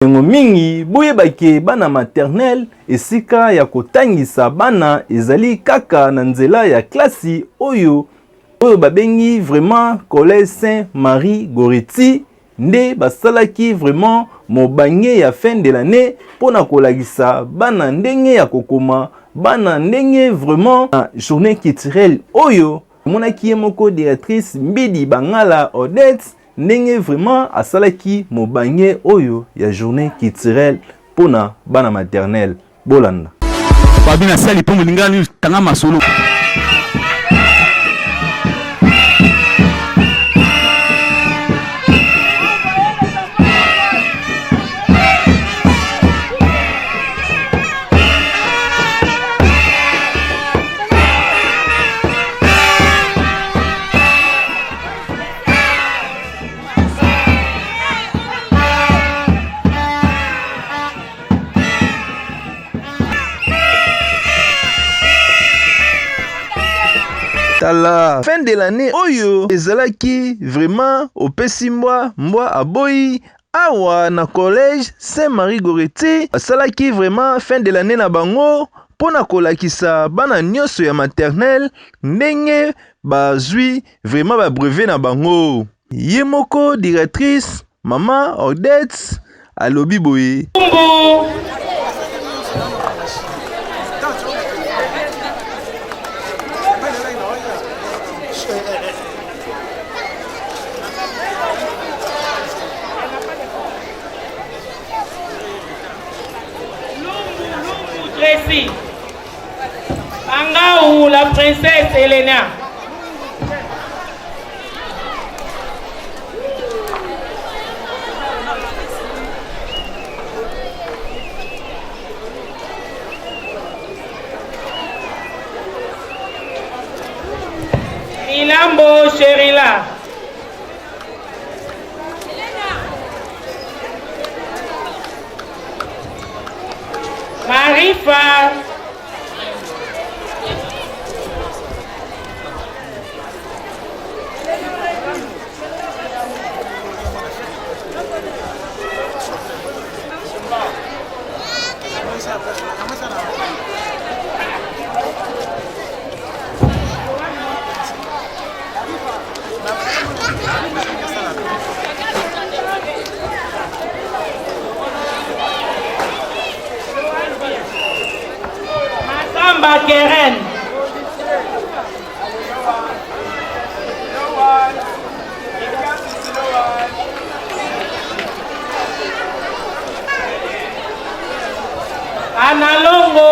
Ngo mingi boye bake bana maternelle esika ya kotangisa bana ezali kaka na nzela ya klasi oyo babengi vraiment Collège Saint-Marie Goretti nde basalaki vraiment mobange ya fin de l'année pona kolagisa bana ndenge ya kokoma bana ndenge vraiment na journée culturelle oyo monaki moko directrice Mbidi Bangala Odette ndenge vraiment asalaki mobange oyo ya journée culturelle pona bana maternelle bolanda babina sali po mulingani tanga masolo tala fin de l'année oyo ezalaki vraiment opesi mbwa aboyi awa na collège Saint-Marie Goretti asalaki vraiment fin de l'année na bango pona kolakisa bana nyonso ya maternelle ndenge bazwi vraiment ba brevet na bango. Ye moko directrice Mama Odette alobi boye Angaou, la princesse Elena. Milambo Sherila. Marifa. Masamba Keren. Analongo.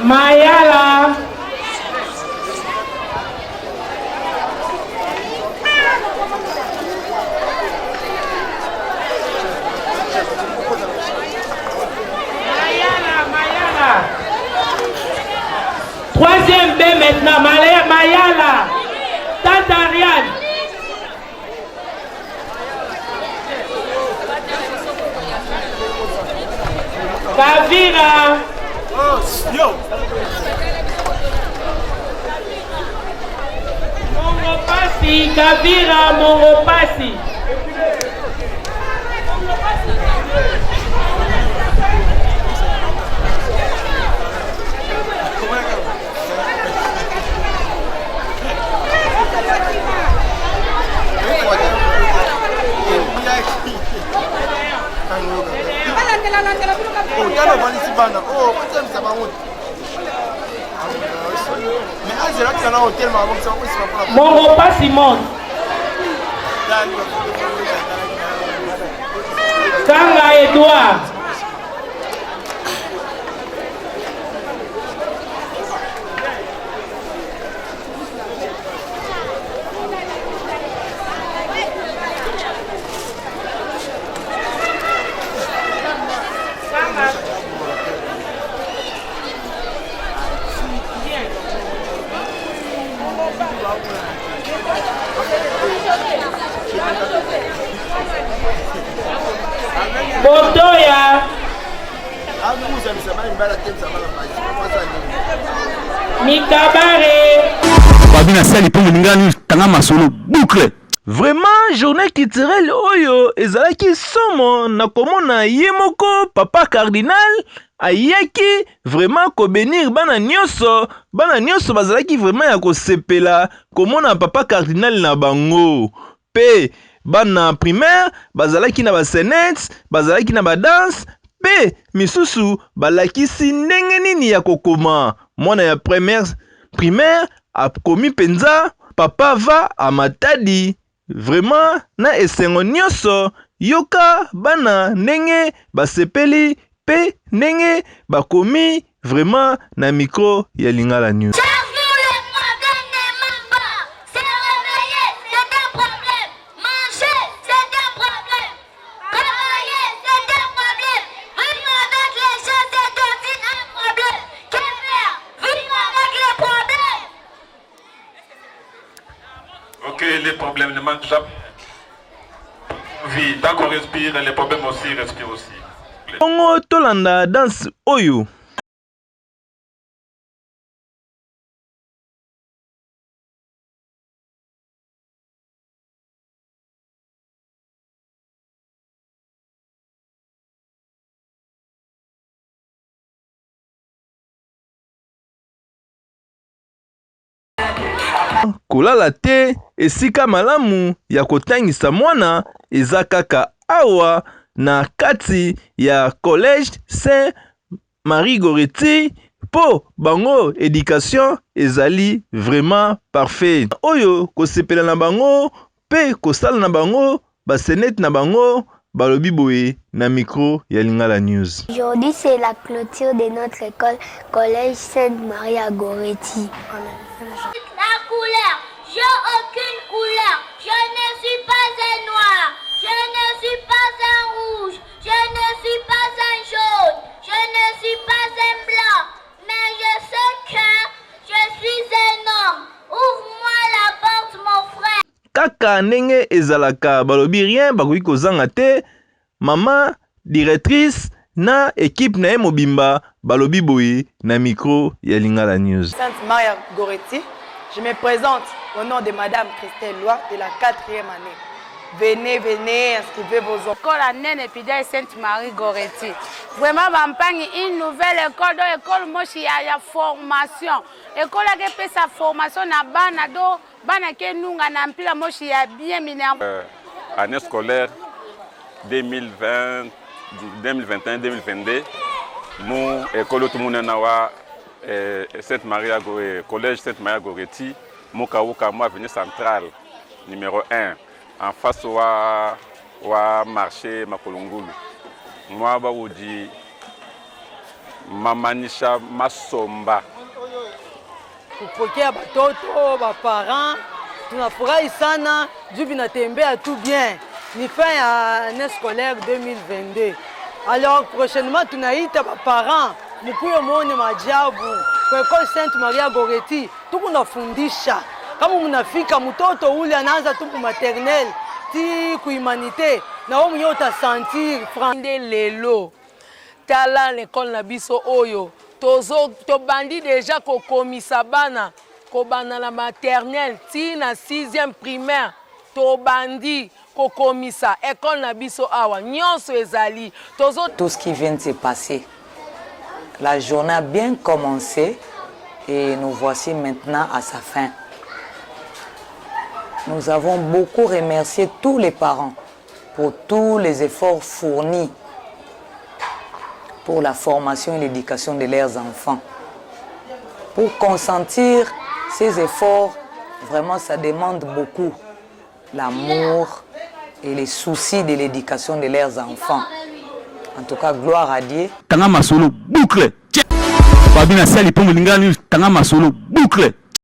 Mayala. Troisième B maintenant, Mayala, Tante Ariane. Kavira. Mongopasi, Kavira, Mongopasi. Mongo pas Simon. Kanga Edouard. Botoya. Mikabare. Babina sali pour Lingani tanga masolo boucle. Vraiment journée culturelle oyo ezalaki somo na komona ye moko papa cardinal ayaki vraiment ko bénir bana nyonso bazalaki vraiment ya kosepela komona papa cardinal na bango pe bana primaire bazalaki na ba senete bazalaki na ba danse pe misusu balakisi ndenge nini ya kokoma mwana ya primaire akomi penza papa va a Matadi. Vraiment na esengo nyonso yoka bana ndenge basepeli pe ndenge bakomi vraiment na micro ya Lingala News. Ok, les problèmes ne manquent jamais. Oui, tant qu'on respire, les problèmes aussi respirent aussi. Ongo tolanda danse oyo. Kolala te esika malamu ya kotangisa mwana eza kaka awa na kati ya collège Saint Marie Goretti po bango éducation ezali vraiment parfait. Oyo kosepela na bango pe kosala na bango basenete na bango balobi boye na micro ya Lingala News. Aujourd'hui, c'est la clôture de notre école collège Sainte Marie à Goretti. La couleur, j'ai aucune couleur. Je ne suis pas un noir, je ne suis pas un rouge, je ne suis pas un jaune, je ne suis pas un blanc, mais je sais que je suis un homme. Ouvre-moi la porte, mon frère. Kaka ndenge ezalaka balobi rien bakoki kozanga te. Maman directrice na équipe na mobimba balobi boye na micro ya Lingala News. Sainte Marie Goretti, je me présente au nom de Madame Christelle Loi de la 4e année. Venez, inscrivez vos enfants. École Nene Pidal Sainte Marie Goretti. Vraiment, Bampang, une nouvelle école, école mochi ya formation. École qui fait sa formation na bana do bana ke nunga na mpila mochi ya bien mina. Année scolaire 2021-2022, nous école tout le monde nawa Sainte Marie collège Sainte Marie Goretti, Mokaouka moi avenue centrale numéro 1 en face wa marché Makolongulu. Moi baudi Mamanisha Masomba. Kupokea batoto ba parents tunafurahi sana juu binatembea tout bien. Ni fin ya année scolaire 2022. Alors prochainement tunaita ba parents mkuyo muone majabu kwa école Sainte Marie Goretti. Tukunafundisha kama mnafika mtoto ule anaanza tu maternelle ti ku humanité na wao mwenyewe utasentir Frande lelo tala l'école na biso oyo to bandi déjà ko komisa bana ko bana la maternelle ti na 6e primaire to bandi ko komisa école na biso awa nyonso ezali tout ce qui vient de se passer. La journée a bien commencé et nous voici maintenant à sa fin. Nous avons beaucoup remercié tous les parents pour tous les efforts fournis pour la formation et l'éducation de leurs enfants. Pour consentir ces efforts, vraiment ça demande beaucoup l'amour et les soucis de l'éducation de leurs enfants. En tout cas, gloire à Dieu. Tanga masolo boucle. Babina sali pour Lingala News tanga masolo boucle.